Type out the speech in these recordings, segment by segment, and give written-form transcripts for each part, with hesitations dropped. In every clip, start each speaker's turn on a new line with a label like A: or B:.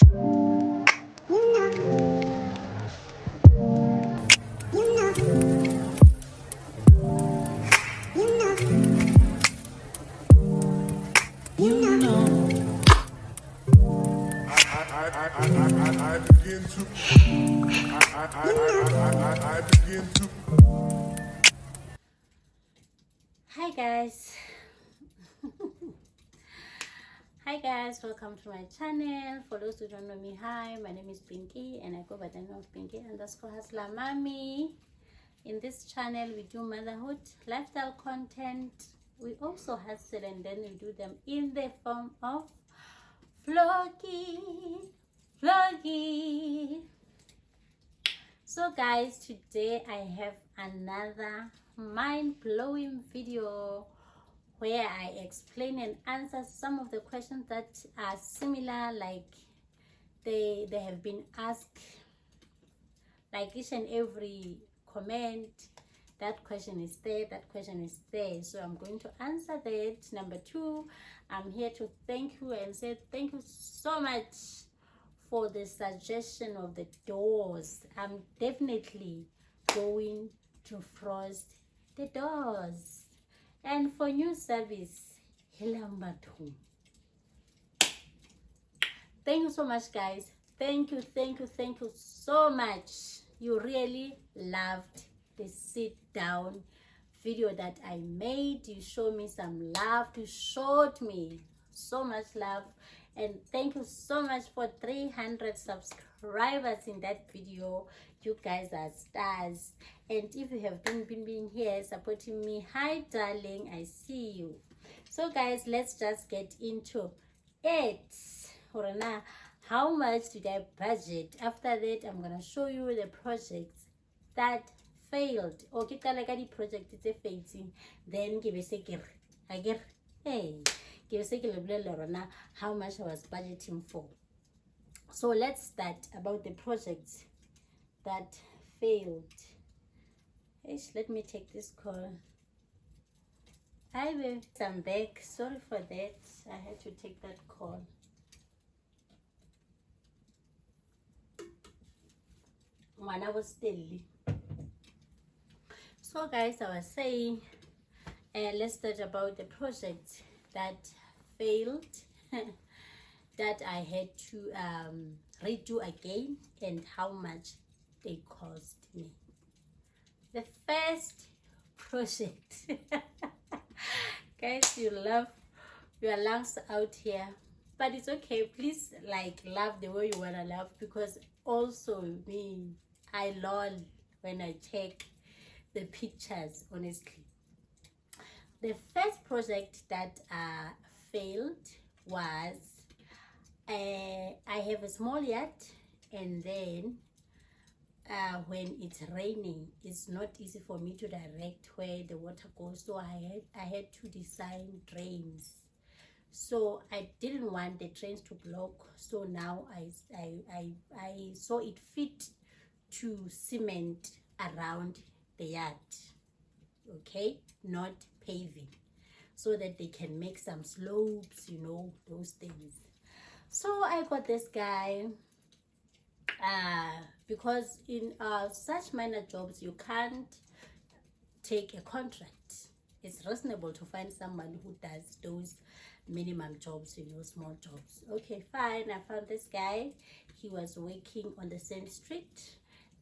A: Hi guys. Hi guys, welcome to my channel. For those who don't know me, hi, my name is Pinky and I go by the name of Pinky underscore Hustler Mommy. In this channel we do motherhood, lifestyle content. We also hustle and then we do them in the form of vlogging. So guys, today I have another mind-blowing video where I explain and answer some of the questions that are similar, like they have been asked, like each and every comment. That question is there, that question is there, so I'm going to answer that. Number two, I'm here to thank you and say thank you so much for the suggestion of the doors. I'm definitely going to frost the doors. And for new service, thank you so much guys. Thank you so much. You really loved the sit down video that I made. You showed me some love. You showed me so much love, and thank you so much for 300 subscribers in that video. You guys are stars, and if you have been here supporting me, hi darling, I see you. So guys, let's just get into it. Now, how much did I budget? After that, I'm gonna show you the projects that failed. Okay, like the project is facing, then give a second again. Hey, give a second how much I was budgeting for. So let's start about the projects that failed. Let me take this call. I'm back. Sorry for that. I had to take that call. When I was still. So guys, I was saying, let's start about the project that failed that I had to redo again and how much they cost me. The first project, guys, you love your lungs out here, but it's okay. Please love the way you wanna love, because also me, I lol when I check the pictures. Honestly, the first project that failed was I have a small yacht, and then when it's raining, it's not easy for me to direct where the water goes, so I had to design drains. So I didn't want the drains to block, so now I saw it fit to cement around the yard, okay, not paving, so that they can make some slopes, you know, those things. So I got this guy because in such minor jobs you can't take a contract. It's reasonable to find someone who does those minimum jobs, you know, small jobs. Okay, fine. I found this guy. He was working on the same street.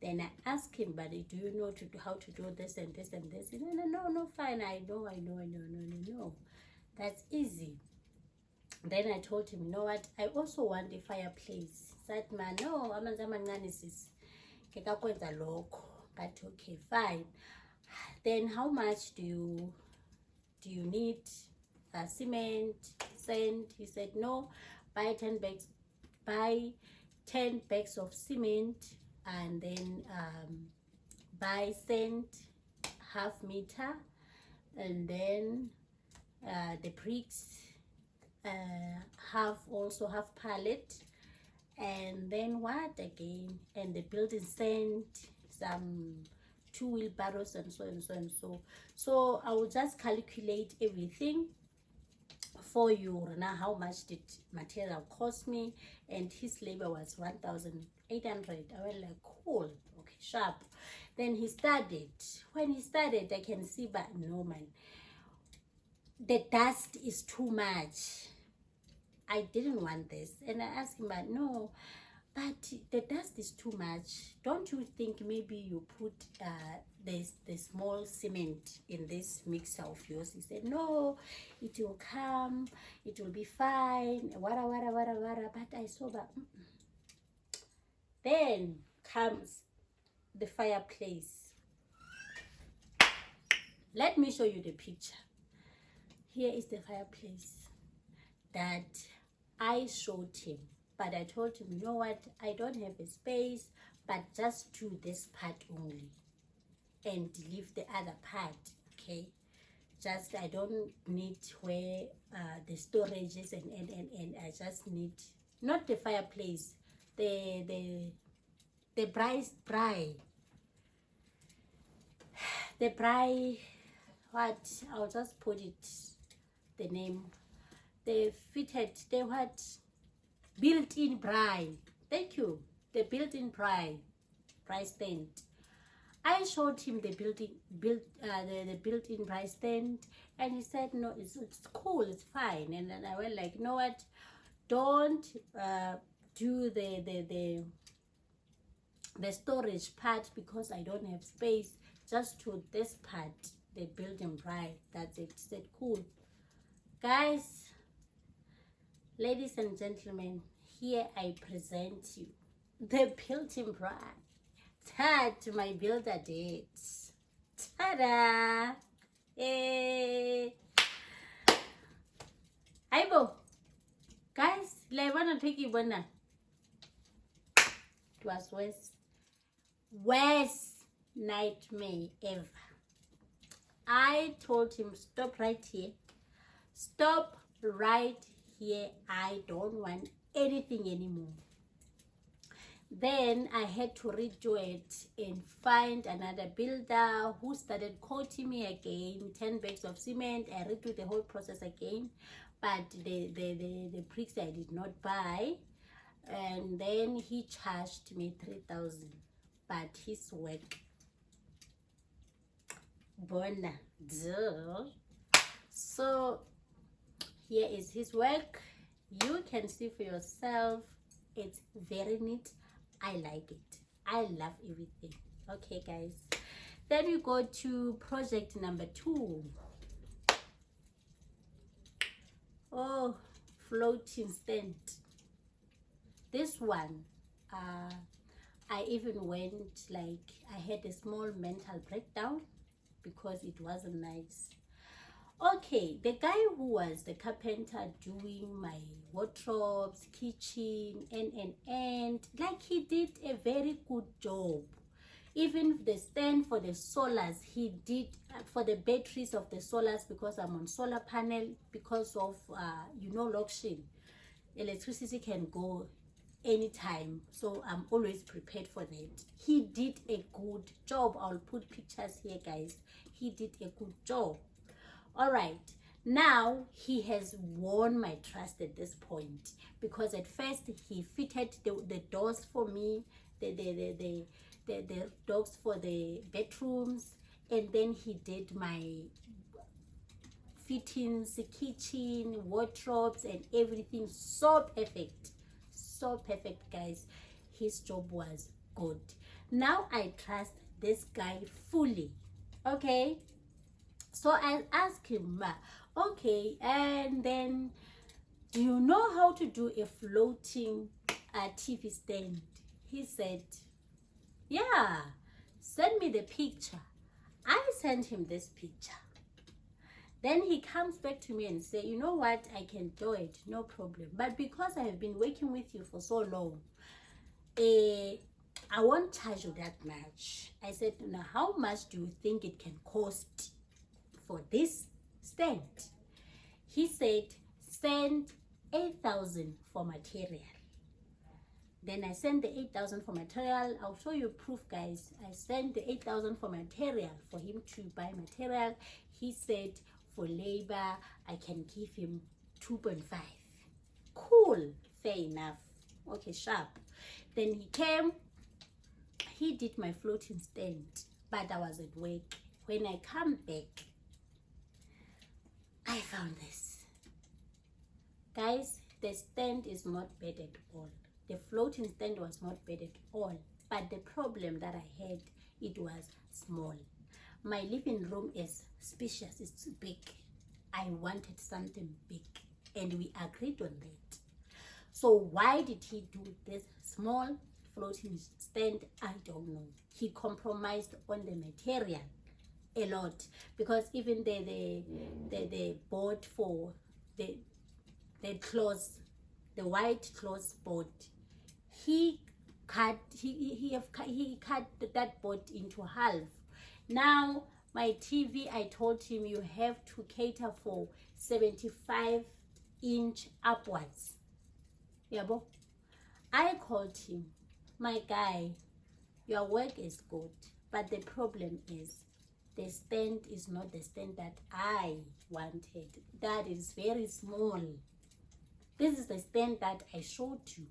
A: Then I asked him, buddy, do you know how to do this and this and this? He said, no, fine. I know. That's easy. Then I told him, you know what? I also want a fireplace. Said, man, no, but okay, fine. Then how much do you need? Cement, sand? He said, no, buy 10 bags of cement, and then buy sand half meter, and then the bricks half pallet, and then what again, and the building sand, some 2 wheelbarrows, and so. So I will just calculate everything for you now how much did material cost me, and his labor was 1,800. I was like, cool, okay, sharp. Then he started. When he started, I can see, but no, man, the dust is too much. I didn't want this, and I asked him, but no, but the dust is too much. Don't you think maybe you put the small cement in this mixer of yours? He said, no, it will come, it will be fine, wara. But I saw that. Then comes the fireplace. Let me show you the picture. Here is the fireplace that I showed him. But I told him, you know what, I don't have a space, but just do this part only and leave the other part, okay? Just, I don't need where the storage is, and I just need, not the fireplace, the braai, what, I'll just put it, the name, the fitted, the what, built-in braai. Thank you. The built-in braai stand. I showed him the built-in braai stand, and he said, no, it's cool, it's fine. And then I went like, you know what? Don't do the storage part because I don't have space. Just to this part, the built-in braai. That's it. He said, cool, guys. Ladies and gentlemen, here I present you the built-in braai that my builder did. Ta-da! Hey! Aibo! Guys, I want to take you one. It was worst nightmare ever. I told him, stop right here. Stop right here. I don't want anything anymore. Then I had to redo it and find another builder who started quoting me again, 10 bags of cement. I redo the whole process again, but the bricks I did not buy, and then he charged me 3,000. But his work, bona, so here is his work. You can see for yourself. It's very neat. I like it. I love everything. Okay, guys. Then we go to project number 2. Oh, floating stand. This one, I even went like, I had a small mental breakdown because it wasn't nice. Okay, the guy who was the carpenter doing my wardrobes, kitchen, and like, he did a very good job. Even the stand for the solars, he did for the batteries of the solars, because I'm on solar panel, because of load shedding. Electricity can go anytime, so I'm always prepared for that. He did a good job. I'll put pictures here, guys. He did a good job. All right, now he has won my trust at this point, because at first he fitted the doors for me, the doors for the bedrooms, and then he did my fittings, kitchen, wardrobes, and everything. So perfect, guys. His job was good. Now I trust this guy fully. Okay, so I asked him, okay, and then, do you know how to do a floating TV stand? He said, yeah, send me the picture. I sent him this picture. Then he comes back to me and say, you know what, I can do it, no problem. But because I have been working with you for so long, I won't charge you that much. I said, now how much do you think it can cost for this stand? He said, send 8,000 for material. Then I sent the 8,000 for material. I'll show you proof, guys. I sent the 8,000 for material, for him to buy material. He said for labor, I can give him 2.5. Cool, fair enough. Okay, sharp. Then he came, he did my floating stand, but I was at work. When I come back, I found this. Guys, the stand is not bad at all. The floating stand was not bad at all. But the problem that I had, it was small. My living room is spacious, it's big. I wanted something big, and we agreed on that. So why did he do this small floating stand? I don't know. He compromised on the material a lot, because even the board for the clothes, the white clothes board, he cut that board into half. Now my TV, I told him you have to cater for 75-inch upwards. Yabo. I called him, my guy, your work is good, but the problem is the stand is not the stand that I wanted. That is very small. This is the stand that I showed you,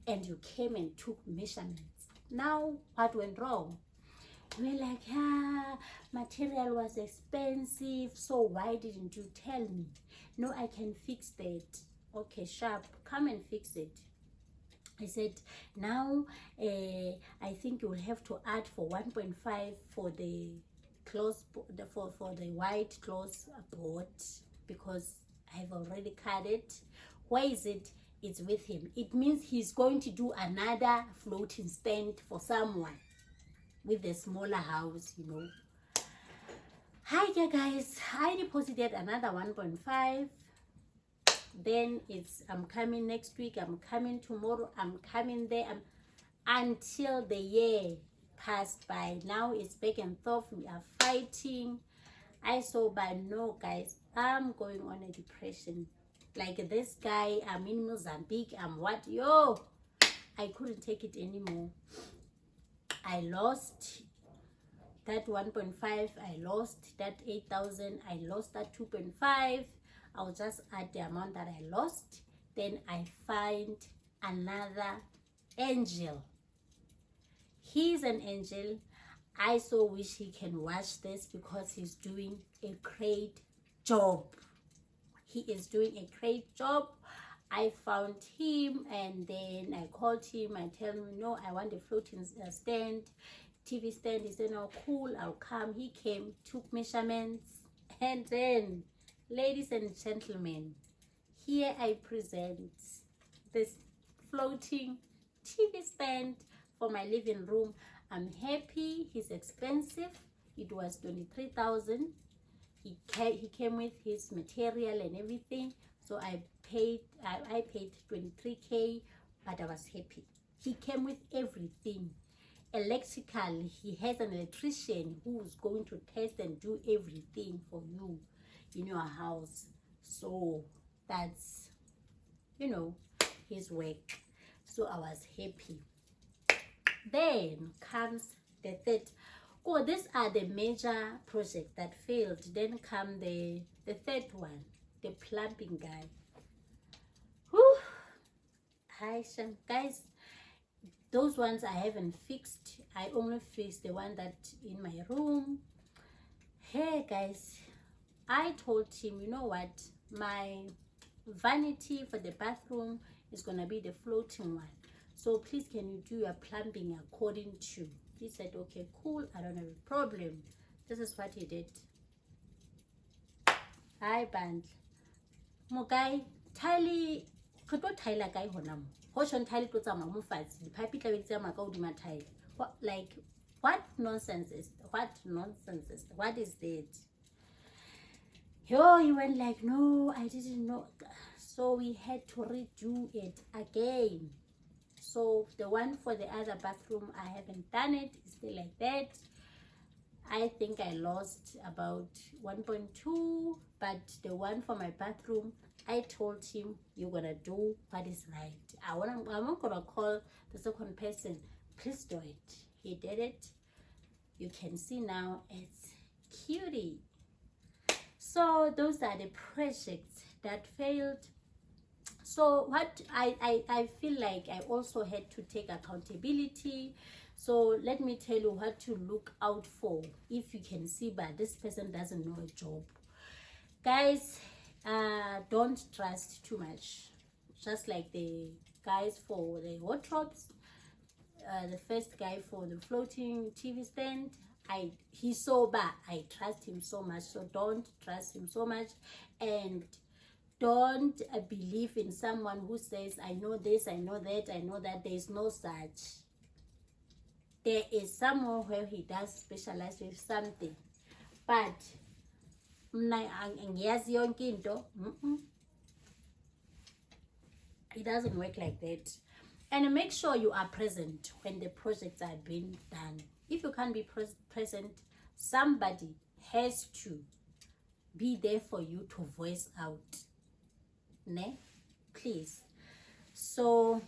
A: and you came and took measurements. Now what went wrong? We're like, material was expensive, so why didn't you tell me? No, I can fix that. Okay, sharp, come and fix it. I said, now I think you will have to add for 1.5 for the clothes, for the white clothes board, because I've already cut it. Where is it? It's with him. It means he's going to do another floating stand for someone with a smaller house, you know. Hi guys, I deposited another 1.5. Then I'm coming next week, I'm coming tomorrow, I'm coming there, until the year passed by. Now it's back and forth, we are fighting. I saw, by no guys, I'm going on a depression. Like this guy, I'm in Mozambique, I'm what? Yo, I couldn't take it anymore. I lost that 1.5, I lost that 8,000, I lost that 2.5. I'll just add the amount that I lost. Then I find another angel. He's an angel. I so wish he can watch this, because he's doing a great job. He is doing a great job. I found him, and then I called him. I tell him, no, I want a floating stand, TV stand. He said, no, cool, I'll come. He came, took measurements, and then, ladies and gentlemen, here I present this floating TV stand for my living room. I'm happy. He's expensive. It was 23,000. He came with his material and everything, so I paid 23K, but I was happy. He came with everything. Electrical, he has an electrician who's going to test and do everything for you in your house. So that's, you know, his work. So I was happy. Then comes the third. Oh, these are the major projects that failed. Then come the third one, the plumbing guy. Whew. Hi, Shem. Guys, those ones I haven't fixed. I only fixed the one that in my room. Hey guys, I told him, you know what, my vanity for the bathroom is gonna be the floating one, so please can you do your plumbing according to. He said, okay, cool, I don't have a problem. This is what he did. Hi band Mogai Tali Koto Tyler guy honam. Hoshon Tali to some mufats, the pipe with them go to my tile. What, like, what nonsense is what is that? Yo, he went like, no, I didn't know. So we had to redo it again. So the one for the other bathroom, I haven't done it. It's still like that. I think I lost about 1.2, but the one for my bathroom, I told him, you're gonna do what is right. I'm not gonna call the second person, please do it. He did it. You can see now it's cutie. So those are the projects that failed. So what I feel like I also had to take accountability. So let me tell you what to look out for if you can see but this person doesn't know a job. Guys, don't trust too much. Just like the guys for the wardrobes, the first guy for the floating TV stand, he's sober. I trust him so much. So don't trust him so much, and don't believe in someone who says, I know this, I know that, I know that. There is no such. There is someone where he does specialize with something, but it doesn't work like that. And make sure you are present when the projects are being done. If you can't be present, somebody has to be there for you to voice out. Ne? Please. So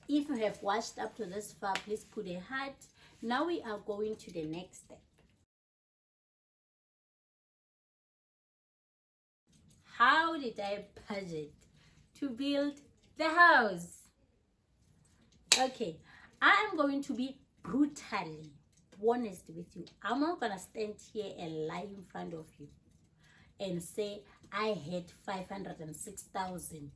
A: if you have watched up to this far, please put a heart. Now we are going to the next step. How did I budget to build the house? Okay, I am going to be brutally honest with you. I'm not gonna stand here and lie in front of you and say I had 506,000,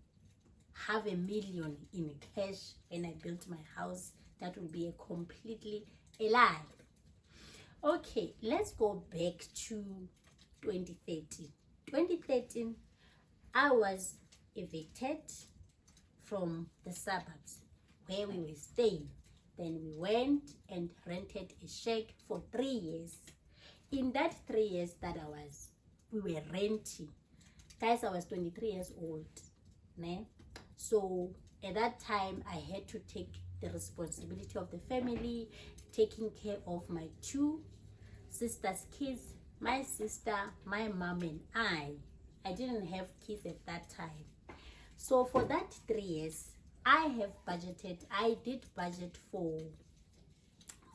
A: half a million in cash when I built my house. That would be a completely a lie. Okay, let's go back to 2013. 2013, I was evicted from the suburbs where we were staying. Then we went and rented a shack for 3 years. In that 3 years that we were renting, guys, I was 23 years old. Ne? So at that time, I had to take the responsibility of the family, taking care of my 2 sisters' kids, my sister, my mom, and I. I didn't have kids at that time. So for that 3 years, I have budgeted. I did budget for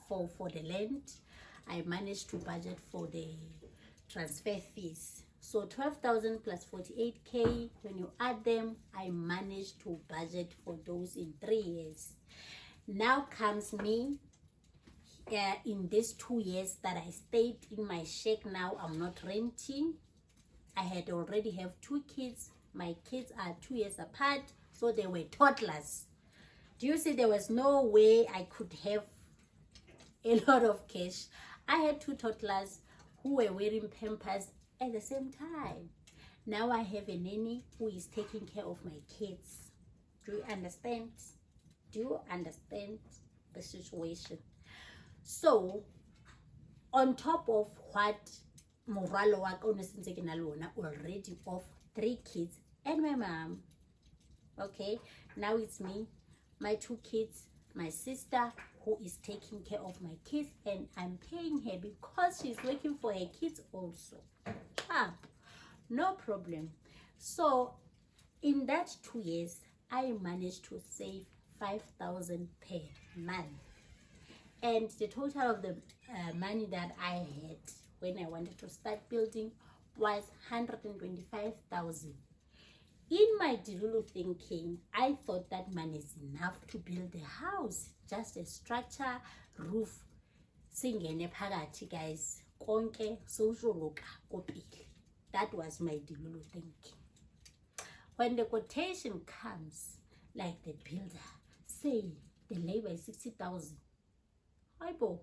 A: the land. I managed to budget for the transfer fees. So 12,000 plus 48K, when you add them, I managed to budget for those in 3 years. Now comes me. In these 2 years that I stayed in my shack, now I'm not renting. I had already have 2 kids. My kids are 2 years apart, so they were toddlers. Do you see? There was no way I could have a lot of cash. I had 2 toddlers who were wearing Pampers at the same time. Now I have a nanny who is taking care of my kids. Do you understand? Do you understand the situation? So on top of what moralo wa ka o ne sentse ke na le ona already of 3 kids and my mom, okay, now it's me, my 2 kids, my sister who is taking care of my kids, and I'm paying her because she's working for her kids also. No problem. So in that 2 years, I managed to save 5,000 per month, and the total of the money that I had when I wanted to start building was 125,000. In my delulu thinking, I thought that money is enough to build a house, just a structure, roof, singene phakathi, guys, konke sozoloka kopile. That was my delulu thinking. When the quotation comes, like the builder say the labor is 60,000, Aibo,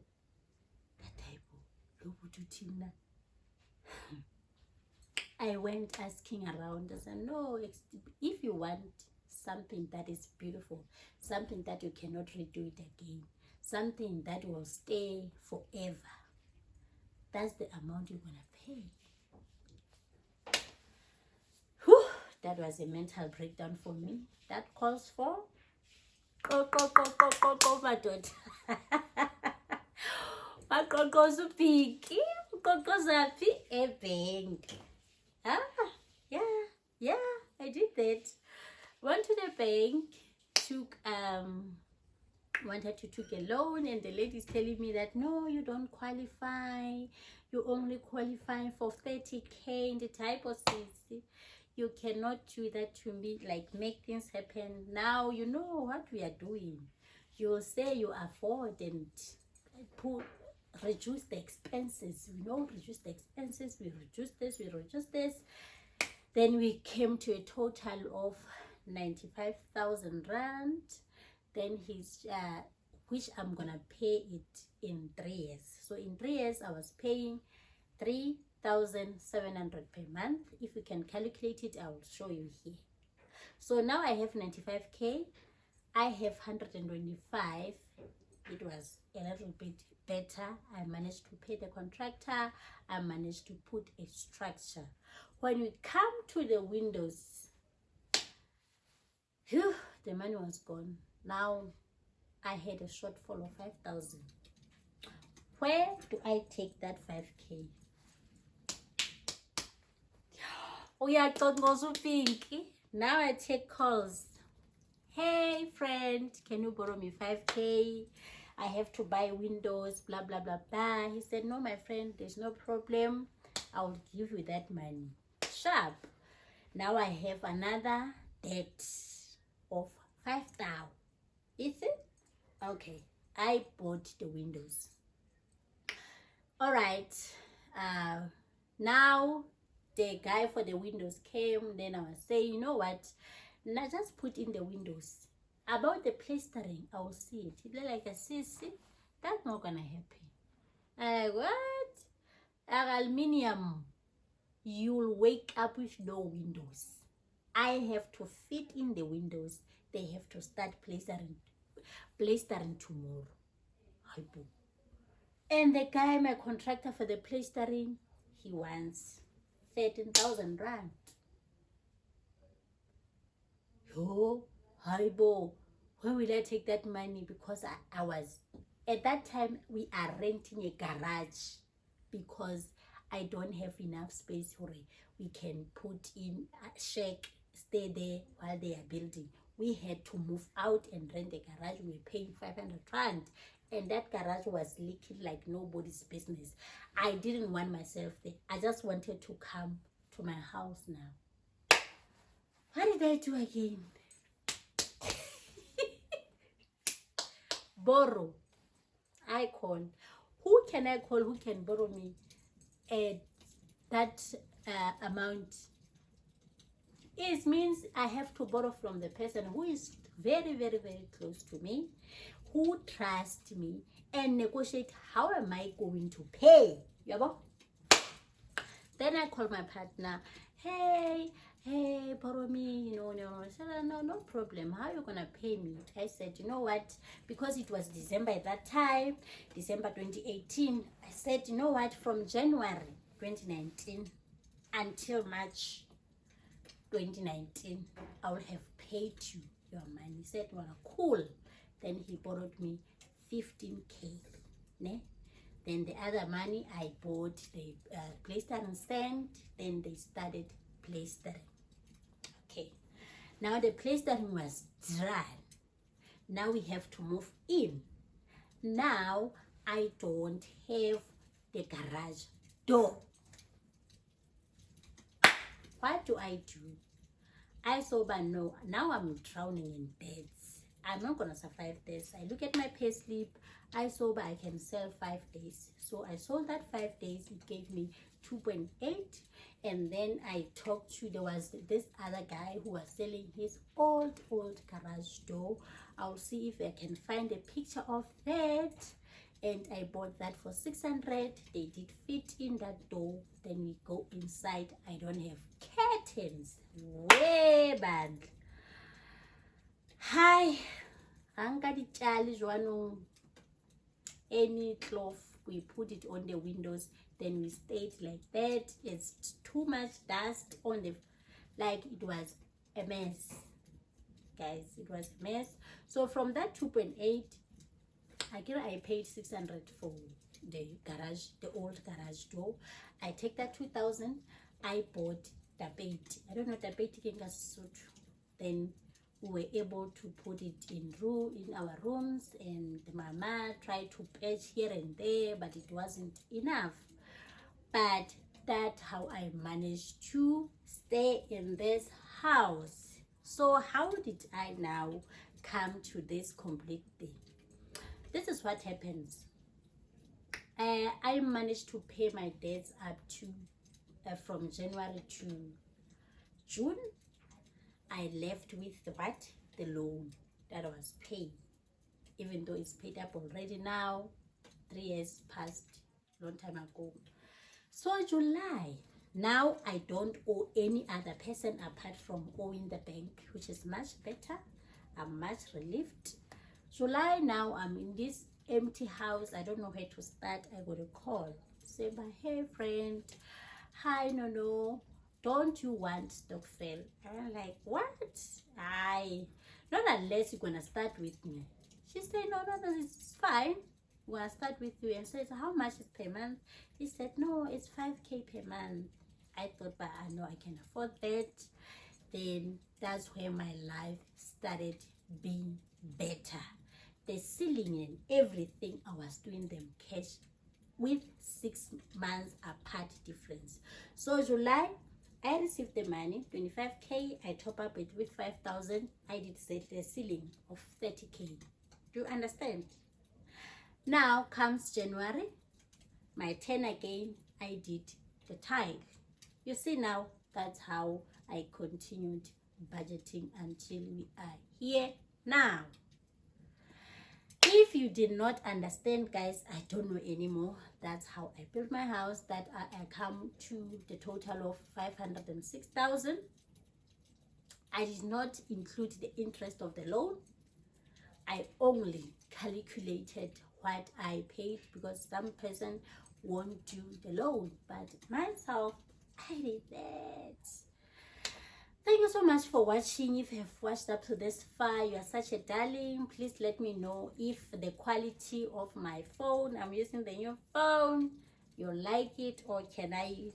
A: I went asking around. I said, no, if you want something that is beautiful, something that you cannot redo it again, something that will stay forever, that's the amount you're gonna pay. Whew, that was a mental breakdown for me. That calls for my daughter. A bank. Yeah, I did that. Went to the bank, wanted to take a loan, and the lady is telling me that no, you don't qualify. You only qualify for 30K in the type of city. You cannot do that to me, like make things happen. Now you know what we are doing. You'll say you afford and reduce the expenses. Reduce the expenses. We reduce this, we reduce this. Then we came to a total of 95,000 rand. Then he's which I'm gonna pay it in 3 years. So in 3 years I was paying 3,700 per month. If you can calculate it, I will show you here. So now I have 95k. I have 125. It was a little bit better. I managed to pay the contractor. I managed to put a structure. When we come to the windows, whew, the money was gone. Now I had a shortfall of 5,000. Where do I take that 5k? Oh yeah, now I take calls. Hey friend, can you borrow me 5k? I have to buy windows, blah blah blah blah. He said, no my friend, there's no problem, I'll give you that money. Sharp. Now I have another debt of 5,000. Is it? Okay, I bought the windows. All right, now the guy for the windows came. Then I was saying, you know what, now just put in the windows. About the plastering, I will see it. It look like a sissy. That's not gonna happen. I'm like, what? Aluminium. You'll wake up with no windows. I have to fit in the windows. They have to start plastering tomorrow. And the guy, my contractor for the plastering, he wants 13,000 rand. Yo, Haibo, where will I take that money? Because I was, at that time, we are renting a garage because I don't have enough space for it. We can put in a shack, stay there while they are building. We had to move out and rent the garage. We were paying 500 rand. And that garage was leaking like nobody's business. I didn't want myself there. I just wanted to come to my house now. What did I do again? Borrow. I call. Who can I call? Who can borrow me that amount? It means I have to borrow from the person who is very, very, very close to me, who trusts me, and negotiate how am I going to pay. Then I call my partner. Hey, borrow me, I said, no problem. How are you gonna pay me? I said, you know what, because it was December at that time, December 2018, I said, you know what, from January 2019 until March 2019, I would have paid you your money. He said, well, cool. Then he borrowed me 15k. Ne? Then the other money I bought the plastering sand. Then they started plastering. Okay, now the plastering was dry. Now we have to move in. Now I don't have the garage door. What do I do? I saw, but no, now I'm drowning in debts. I'm not gonna survive this. I look at my pay slip. I saw, but I can sell 5 days. So I sold that 5 days. It gave me 2.8. And then I talked to, there was this other guy who was selling his old garage door. I'll see if I can find a picture of that. And I bought that for 600. They did fit in that door. Then we go inside. I don't have curtains. Way bad. Hi. Any cloth, we put it on the windows. Then we stayed like that. It's too much dust on the, like it was a mess. Guys, it was a mess. So from that 2.8, I paid 600 for the garage, the old garage door. I take that 2,000. I bought the bait. I don't know the bait. Then we were able to put it in our rooms, and the mama tried to patch here and there, but it wasn't enough. But That's how I managed to stay in this house. So how did I now come to this complete thing? This is what happens. I managed to pay my debts up to from January to June. I left with the loan that was paid, even though it's paid up already now. 3 years passed, long time ago. So July, now I don't owe any other person apart from owing the bank, which is much better. I'm much relieved. July, now I'm in this empty house. I don't know where to start. I got a call. Say, my hey friend, hi no, don't you want Stockfell? And I'm like, what? Not unless you're gonna start with me. She said, no, it's fine. We're gonna start with you. And says, how much is per month? He said, no, it's 5K per month. I thought, but I know I can afford that. Then that's where my life started being better. The ceiling and everything, I was doing them cash with 6 months apart difference. So July, I received the money, 25K. I top up it with 5,000. I did set the ceiling of 30K. Do you understand? Now comes January, my turn again. I did the tile. You see, now that's how I continued budgeting until we are here now. If you did not understand, guys, I don't know anymore. That's how I built my house. That I come to the total of 506,000. I did not include the interest of the loan. I only calculated what I paid, because some person won't do the loan, but myself, I did that. Thank you so much for watching. If you have watched up to this far, you are such a darling. Please let me know if the quality of my phone, I'm using the new phone, you like it, or can I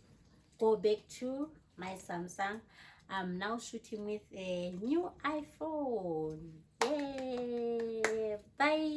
A: go back to my Samsung? I'm now shooting with a new iPhone. Yay! Bye!